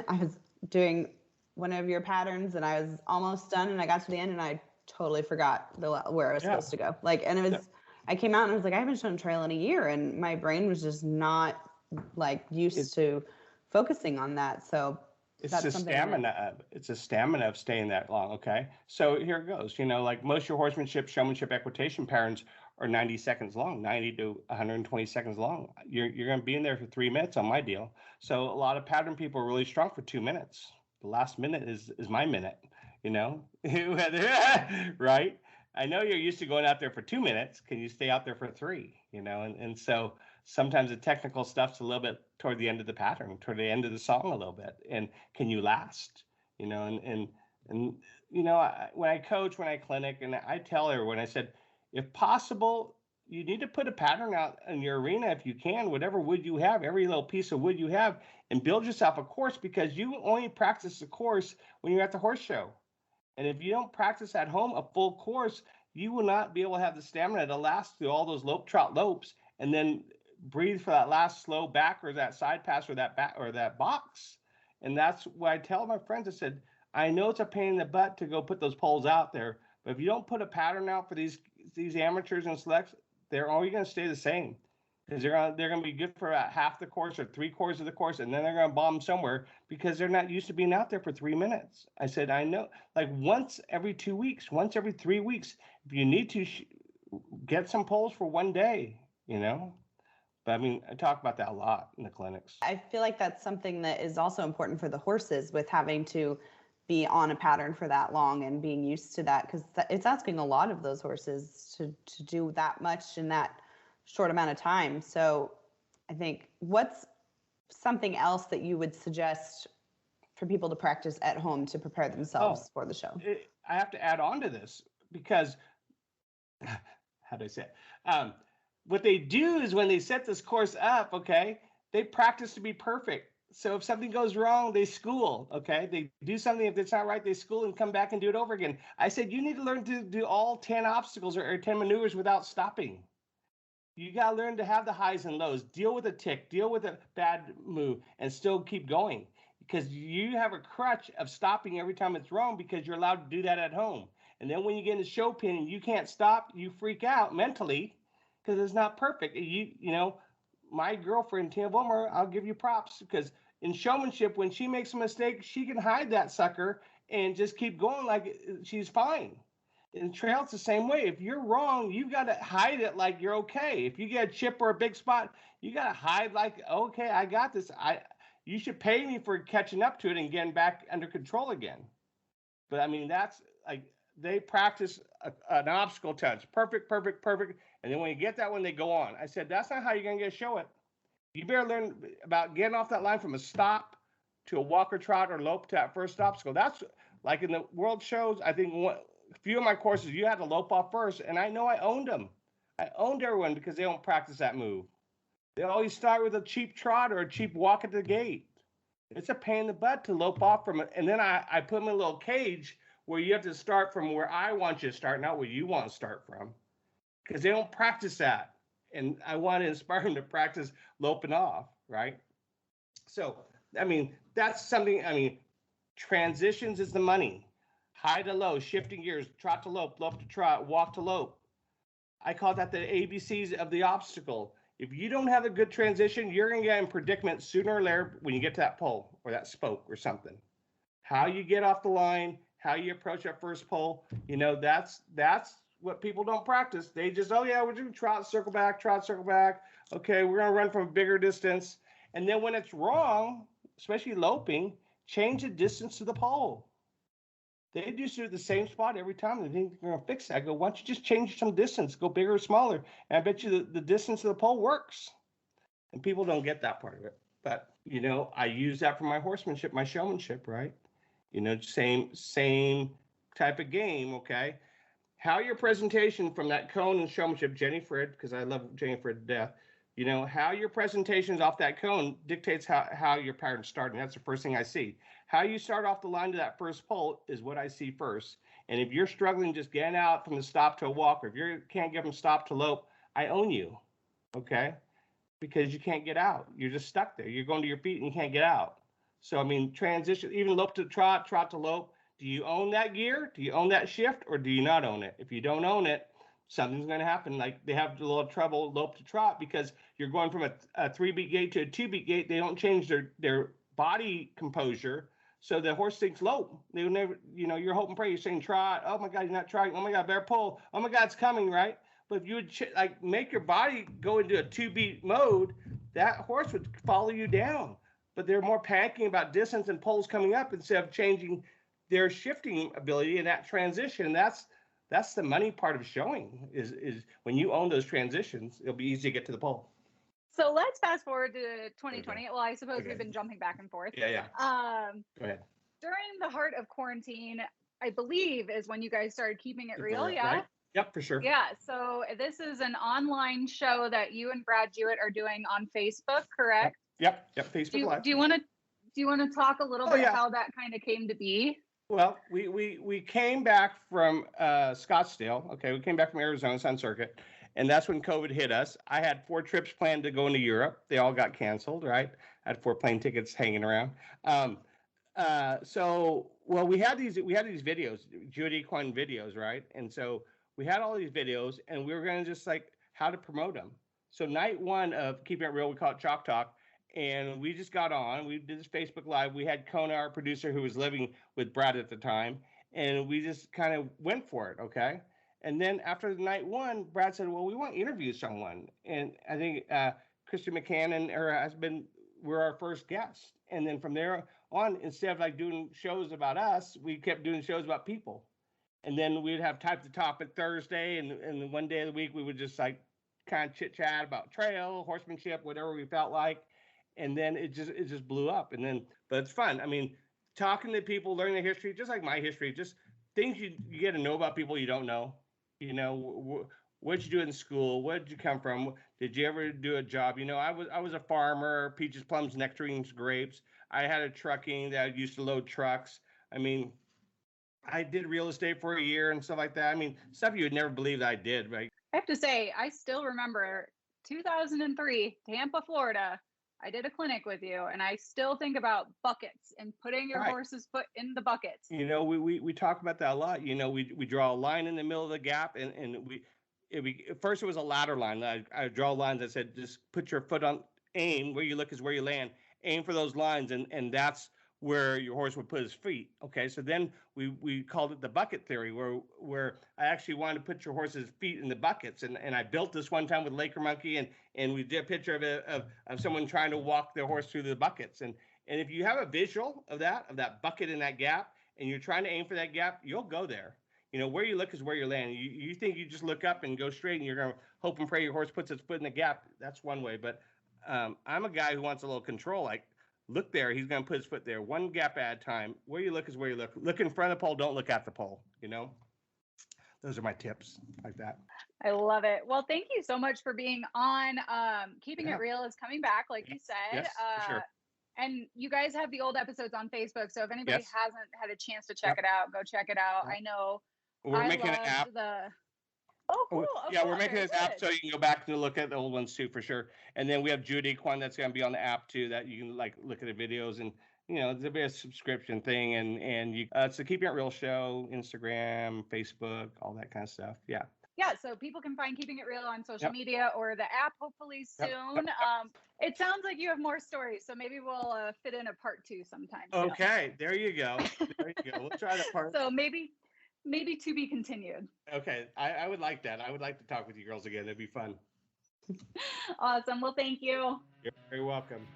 I was doing one of your patterns, and I was almost done, and I got to the end, and I totally forgot where I was supposed to go. And it was. I came out and I was like, I haven't shown trail in a year, and my brain was just not used to focusing on that. So it's a stamina. It's a stamina of staying that long. Okay, so here it goes. Like most of your horsemanship, showmanship, equitation patterns are 90 seconds long, 90 to 120 seconds long. You're going to be in there for 3 minutes on my deal. So a lot of pattern people are really strong for 2 minutes. The last minute is my minute. Right? I know you're used to going out there for 2 minutes. Can you stay out there for 3? And so sometimes the technical stuff's a little bit toward the end of the pattern, toward the end of the song a little bit. And can you last? When I coach, when I clinic, and I tell everyone, I said, if possible, you need to put a pattern out in your arena if you can, whatever wood you have, every little piece of wood you have, and build yourself a course, because you only practice the course when you're at the horse show. And if you don't practice at home a full course, you will not be able to have the stamina to last through all those lope, trot, lopes, and then breathe for that last slow back or that side pass or that back or that box. And that's what I tell my friends. I said, I know it's a pain in the butt to go put those poles out there, but if you don't put a pattern out for these amateurs and selects, they're always going to stay the same. Because they're going to be good for about half the course or 3/4 of the course, and then they're going to bomb somewhere because they're not used to being out there for 3 minutes. I said, I know, like once every 2 weeks, once every 3 weeks, if you need to get some poles for one day, But I mean, I talk about that a lot in the clinics. I feel like that's something that is also important for the horses, with having to be on a pattern for that long and being used to that, because it's asking a lot of those horses to do that much in that short amount of time. So I think, what's something else that you would suggest for people to practice at home to prepare themselves for the show? I have to add on to this because, how do I say it? What they do is when they set this course up, okay, they practice to be perfect. So if something goes wrong, they school, okay? They do something, if it's not right, they school and come back and do it over again. I said, you need to learn to do all 10 obstacles or 10 maneuvers without stopping. You got to learn to have the highs and lows, deal with a tick, deal with a bad move, and still keep going. Because you have a crutch of stopping every time it's wrong, because you're allowed to do that at home. And then when you get in the show pen and you can't stop, you freak out mentally because it's not perfect. My girlfriend, Tina Vollmer, I'll give you props, because in showmanship, when she makes a mistake, she can hide that sucker and just keep going like she's fine. In trail, it's the same way. If you're wrong, you've got to hide it like you're okay. If you get a chip or a big spot, you got to hide like, okay, I got this. You should pay me for catching up to it and getting back under control again. But I mean, that's like, they practice an obstacle touch. Perfect. And then when you get that one, they go on. I said, that's not how you're going to get show it. You better learn about getting off that line from a stop to a walk or trot or lope to that first obstacle. That's like in the world shows, I think a few of my courses, you had to lope off first, and I know I owned them. I owned everyone because they don't practice that move. They always start with a cheap trot or a cheap walk at the gate. It's a pain in the butt to lope off from it. And then I put them in a little cage where you have to start from where I want you to start, not where you want to start from, because they don't practice that. And I want to inspire them to practice loping off, right? So, I mean, that's something, transitions is the money. High to low, shifting gears, trot to lope, lope to trot, walk to lope. I call that the ABCs of the obstacle. If you don't have a good transition, you're going to get in predicament sooner or later when you get to that pole or that spoke or something. How you get off the line, how you approach that first pole, that's what people don't practice. They just, oh yeah, we're doing trot, circle back. Okay, we're going to run from a bigger distance. And then when it's wrong, especially loping, change the distance to the pole. They just do the same spot every time. They think they're going to fix that. I go, why don't you just change some distance, go bigger or smaller? And I bet you the distance of the pole works. And people don't get that part of it. But, I use that for my horsemanship, my showmanship, right? Same type of game, okay? How your presentation from that cone and showmanship, Jenny Frid, because I love Jenny Frid to death, how your presentation's off that cone dictates how your pattern's starting. That's the first thing I see. How you start off the line to that first pole is what I see first. And if you're struggling just getting out from the stop to a walk, or if you can't get from stop to lope, I own you, okay? Because you can't get out. You're just stuck there. You're going to your feet and you can't get out. So, transition, even lope to trot, trot to lope, do you own that gear? Do you own that shift, or do you not own it? If you don't own it, something's going to happen. Like they have a little trouble lope to trot because you're going from a 3-beat gait to a 2-beat gait. They don't change their body composure. So the horse thinks lope. They will never, you're hoping pray. You're saying trot. Oh my God, you're not trotting. Oh my God, better pull. Oh my God, it's coming, right? But if you would make your body go into a 2-beat mode, that horse would follow you down. But they're more panicking about distance and poles coming up instead of changing their shifting ability in that transition. That's the money part of showing is when you own those transitions, it'll be easy to get to the pole. So let's fast forward to 2020. Okay. Well, I suppose we've been jumping back and forth. Yeah. Go ahead. During the heart of quarantine, I believe is when you guys started keeping it real. Yeah. Right? Yep, for sure. Yeah. So this is an online show that you and Brad Jewett are doing on Facebook, correct? Yep. Facebook Live. Do you want to talk a little bit how that kind of came to be? Well, we came back from Scottsdale. Okay, we came back from Arizona Sun Circuit, and that's when COVID hit us. I had 4 trips planned to go into Europe. They all got canceled, right? I had 4 plane tickets hanging around. We had these videos, Jewett Equine videos, right? And so we had all these videos, and we were going to just how to promote them. So night 1 of Keeping It Real, we call it Chalk Talk. And we just got on. We did this Facebook Live. We had Kona, our producer, who was living with Brad at the time, and we just kind of went for it, okay? And then after the night 1, Brad said, well, we want to interview someone. And I think Kristen McCann and her husband were our first guests. And then from there on, instead of doing shows about us, we kept doing shows about people. And then we'd have Type the Topic Thursday, and one day of the week, we would just kind of chit-chat about trail, horsemanship, whatever we felt like. And then it just blew up. But it's fun. Talking to people, learning their history, just like my history, just things you get to know about people you don't know. What'd you do in school? Where did you come from? Did you ever do a job? I was a farmer, peaches, plums, nectarines, grapes. I had a trucking that I used to load trucks. I did real estate for a year and stuff like that. Stuff you would never believe that I did, right? I have to say, I still remember 2003, Tampa, Florida. I did a clinic with you, and I still think about buckets and putting your horse's foot in the buckets. We talk about that a lot. We draw a line in the middle of the gap, and first it was a ladder line. I draw lines that said, just put your foot on, aim, where you look is where you land. Aim for those lines, and that's where your horse would put his feet. Okay, so then we called it the bucket theory, where I actually wanted to put your horse's feet in the buckets, and I built this one time with Laker Monkey, and we did a picture of someone trying to walk their horse through the buckets, and if you have a visual of that bucket in that gap, and you're trying to aim for that gap, you'll go there. Where you look is where you land. You think you just look up and go straight, and you're gonna hope and pray your horse puts its foot in the gap. That's one way, but I'm a guy who wants a little control, look there, he's going to put his foot there, one gap at a time. Where you look is where you look. Look in front of the pole, don't look at the pole, Those are my tips like that. I love it. Well, thank you so much for being on. Keeping It Real is coming back, like you said. Yes, for sure. And you guys have the old episodes on Facebook, so if anybody hasn't had a chance to check it out, go check it out. I know we're making an app. Oh, cool. Yeah, we're making this app so you can go back and look at the old ones too, for sure. And then we have Jewett Equine that's going to be on the app too, that you can look at the videos, and there'll be a subscription thing, and you it's the Keeping It Real show, Instagram, Facebook, all that kind of stuff. Yeah. yeah, so people can find Keeping It Real on social media or the app hopefully soon. It sounds like you have more stories, so maybe we'll fit in a part 2 sometime. Okay, there you go. There you go. We'll try to part. So maybe to be continued. Okay, I would like that. I would like to talk with you girls again. It'd be fun. Awesome. Well, thank you. You're very welcome.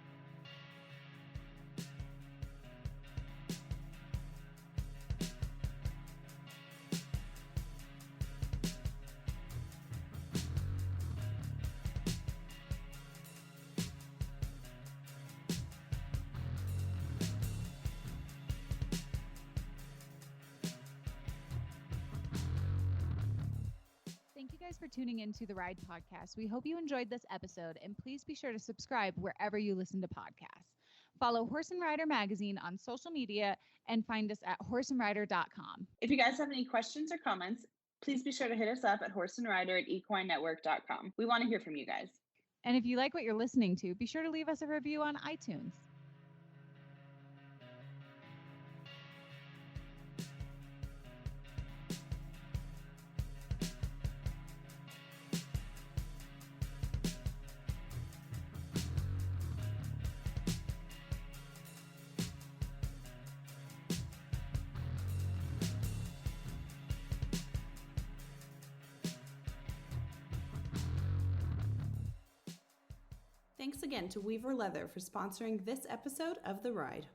Thank you guys for tuning into the Ride podcast. We hope you enjoyed this episode, and please be sure to subscribe wherever you listen to podcasts. Follow Horse and Rider Magazine on social media and find us at horseandrider.com. If you guys have any questions or comments, please be sure to hit us up at horseandrider@equinenetwork.com. We want to hear from you guys. And if you like what you're listening to, be sure to leave us a review on iTunes. Thanks again to Weaver Leather for sponsoring this episode of The Ride.